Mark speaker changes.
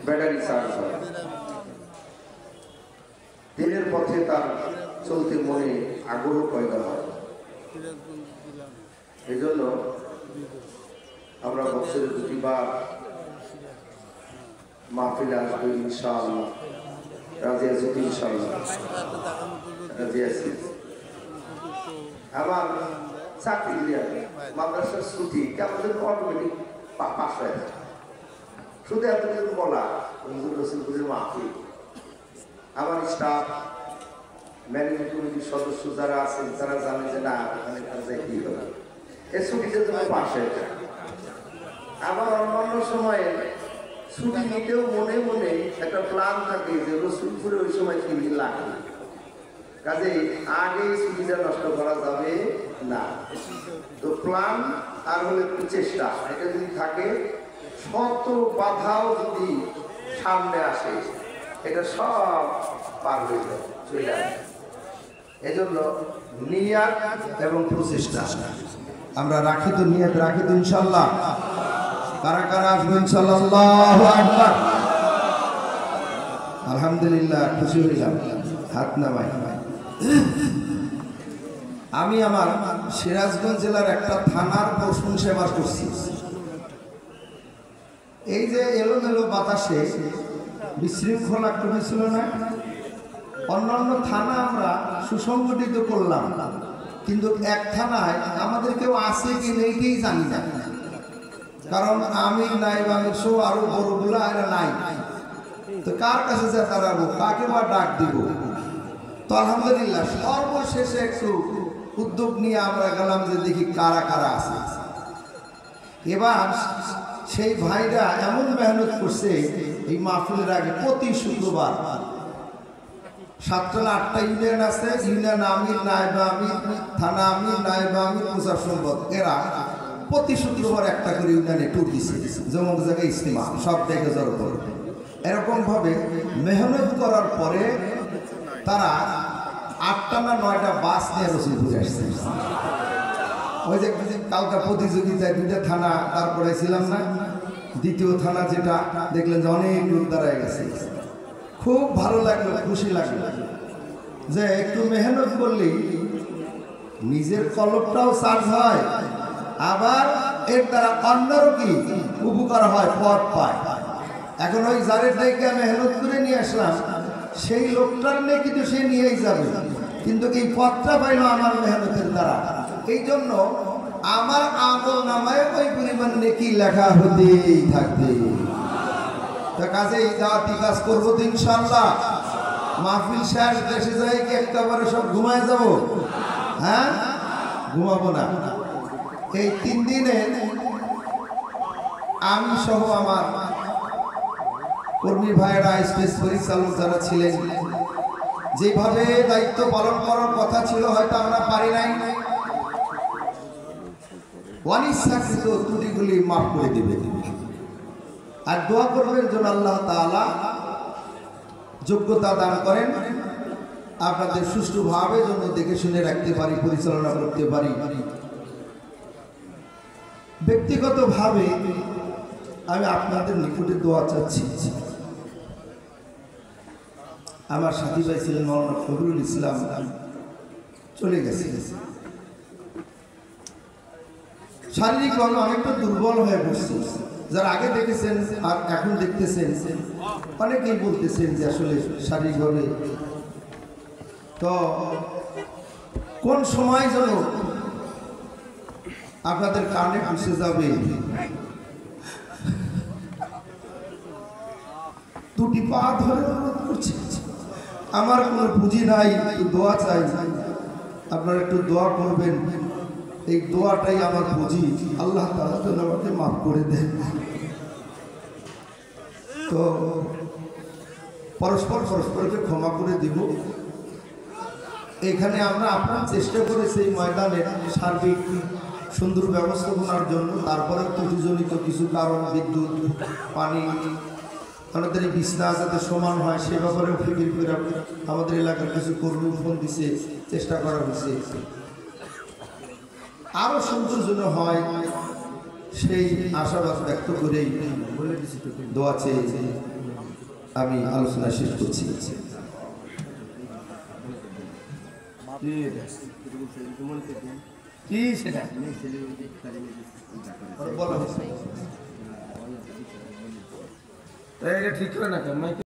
Speaker 1: Battery charge হয়। দিনের পথে তার চলতে মনে আগ্রহ পয়দা হয়। এই জন্য আমরা বছরে দুটিবার মাহফিলে আসবো ইনশাআল্লাহ। রাজি আছি ইনশাআল্লাহ? রাজি আছি। আমার চাকরি মাদ্রাসার ছুটি কেমন অটোমেটিক পাশ হয়ে যায়। শুধু এতটুকু বলা হুজুর রসুলপুরের মাহফিল, আমার স্টাফ ম্যানেজমেন্ট কমিটির সদস্য যারা আছেন তারা জানে যে না ওখানে যাইতেই হবে, এই ছুটিতে জন্য পাশ হয়ে যায়। আবার অন্যান্য সময়ে ছুটি নিতেও মনে মনে একটা প্ল্যান থাকে যে রসুলপুরে ওই সময় কি লাগে, কাজে আগে ছুটিটা নষ্ট করা যাবে না। তো প্ল্যান আর হলে একটু চেষ্টা, এটা যদি থাকে শত বাধাও যদি সামনে আসে এটা সব পার হয়ে যাবে, চলে আসবে। এজন্য নিয়াত এবং প্রচেষ্টা আমরা রাখি, তো নিয়াত রাখি তো ইনশাআল্লাহ। কারা কারা আসবেন ইনশাআল্লাহ? আল্লাহু আকবার। আলহামদুলিল্লাহ, খুশি হইলাম, হাত নামাই। আমি আমার সিরাজগঞ্জ জেলার একটা থানার পশু সেবা করছি। এই যে এলোমেলো বাতাসে বিশৃঙ্খলা একটু হয়েছিল না? অন্যান্য থানা আমরা সুসংগঠিত করলাম, কিন্তু এক থানায় আমাদের কেউ আছে কি নেইটাই জানি না। কারণ আমি নাই বাংশ আরো বড়গুলা এরা নাই, তো কার কাছে যা দাঁড়াবো, কাকে বা ডাক দিব? তো আলহামদুলিল্লাহ সর্বশেষে একটু উদ্যোগ নিয়ে আমরা গেলাম যে দেখি কারা কারা আছে। এবার সেই ভাইরা এমন মেহনত করছে, এই মাহফিলের আগে প্রতি শুক্রবার 7টা না 8টা ইউনিয়ন আছে, ইউনিয়ন আমির, নায়েব আমির, থানা আমির, নায়েব আমির, প্রচার সম্পদ, এরা প্রতি শুক্রবার একটা করে ইউনিয়নে ট্যুর দিচ্ছে, যেমন জায়গায় ইস্তেমা সব দেখে জড়ো করে। এরকম ভাবে মেহনত করার পরে তারা 8টা না 9টা বাস নিয়ে রসুলপুরে আসছে। ওই যে কালকা প্রতিযোগিতায় 2টা থানা তারপরে ছিলাম না, দ্বিতীয় থানা যেটা দেখলেন যে অনেক লোক দাঁড়ায় গেছে। খুব ভালো লাগলো, খুশি লাগলো যে একটু মেহনত করলেই নিজের কলবটাও চার্জ হয়, আবার এর দ্বারা অন্যরও কি উপকার হয়, পথ পায়। এখন ওই যারের দেখে মেহনত করে নিয়ে আসলাম, সেই লোকটার নিয়ে কিন্তু সে নিয়েই যাবে, কিন্তু এই পথটা পাইল আমার মেহনতের দ্বারা। এই জন্য আমার আমল নামায় ওই পরিমাণ নেকি লেখা হতেই থাকবে। কাজে এই দাওয়াতি কাজ করবো তো ইনশাআল্লাহ। মাহফিল শেষ, দেশে যাই কি একেবারে সব ঘুমায় যাব? হ্যাঁ, ঘুমাবো না। এই 3 দিনে আমি সহ আমার কর্মী ভাইয়েরা, স্পেস পরিচালক যারা ছিলেন, যেভাবে দায়িত্ব পালন করার কথা ছিল হয়তো আমরা পারি নাই, অনিচ্ছাকৃত ত্রুটিগুলি মাফ করে দিবে। আর দোয়া করবেন যেন আল্লাহ তাআলা যোগ্যতা দান করেন, আপনাদের সুষ্ঠুভাবে যেন দেখে শুনে রাখতে পারি, পরিচালনা করতে পারি। ব্যক্তিগতভাবে আমি আপনাদের নিকটে দোয়া চাচ্ছি। আমার সাথী ভাই ছিলেন মাওলানা ফজলুল ইসলাম, চলে গেছে। শারীরিকভাবে অনেকটা দুর্বল হয়ে পড়ছে। যারা আগে দেখেছেন আর এখন দেখতেছেন, অনেকেই বলতেছেন যে আসলে শারীরিকভাবে, তো কোন সময় যেন আপনাদের কানে পুষে যাবে। 2টি পা ধরে অনুরোধ করছি, আমার কোনো পুঁজি নাই, একটু দোয়া চাই, আপনারা একটু দোয়া করবেন। এই দোয়াটাই আমার পুঁজি, আল্লাহ তাআলা যেন আমাকে মাফ করে দেন। তো পরস্পর পরস্পরকে ক্ষমা করে দিব। এখানে আমরা আপনার চেষ্টা করেছি এই ময়দানের সার্বিক সুন্দর ব্যবস্থাপনার জন্য। তারপরে প্রতিজনিত কিছু কারণ, বিদ্যুৎ, পানি, আমাদের এই বিছনা যাতে সমান হয় সে ব্যাপারেও ফিকির করে আমাদের এলাকার কিছু কর্মী ফোন দিছে, চেষ্টা করা হয়েছে। আরও সুন্দর যেন হয় সেই আশাবাদ ব্যক্ত করেই দোয়া চেয়ে আমি আলোচনা শেষ করছি।
Speaker 2: কি সেটা
Speaker 1: বলো
Speaker 2: ঠিক করে না